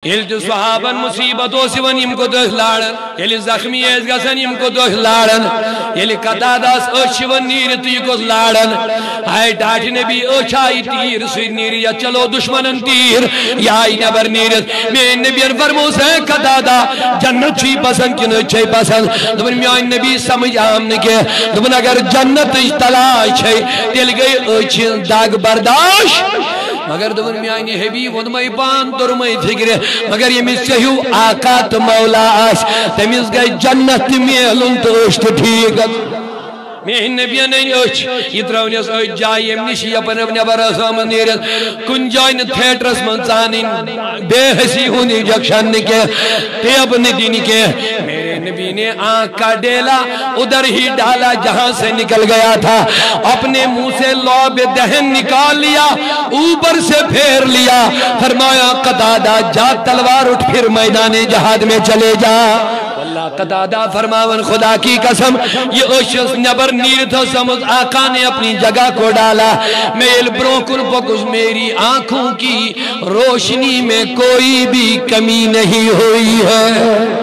یل صحابن مصیبت اوسون یم کو دہ لارن یل زخمی ایس گسن یم کو دہ لارن یل قطاداس اچھون نیر تی کو لارن آئی ڈاٹ نبی اچھائی تیر سوی نیر یا چلو دشمنن تیر یا آئی نبر نیر میں نبی فرموس ہے قطادا جنت چھی پسند کنو چھے پسند دبن میں آئی نبی سمجھ آمنے کے دبن اگر جنت تلاش ہے تل گئی اچھ داغ برداشت مگر دون میں آئینی حبیب ونمائی پان درمائی فکر مگر یہ مسیحیو آقا تو مولا آش تمیز گئی جنت میلن تو اشت ٹھیکت میں نبی نہیں اچھ یہ ترونیس اچھ جائی امنیشی اپنے اپنے براسام نیرت کن جائن تھیٹرس منزانی بے حسی ہونی جکشن کے تے اپنے دینی کے میرے نبی نے آنکھ کا ڈیلا ادھر ہی ڈالا جہاں سے نکل گیا تھا اپنے منہ سے لعب دہن نکال لیا اوپر سے پھیر لیا فرمایا قطادہ جا تلوار اٹھ پھر میدان جہاد میں چلے جا اللہ قطادہ فرماون خدا کی قسم یہ اشس نبر نیر تھا سمجھ آقا نے اپنی جگہ کو ڈالا میل بروکن پکس میری آنکھوں کی روشنی میں کوئی بھی کمی نہیں ہوئی ہے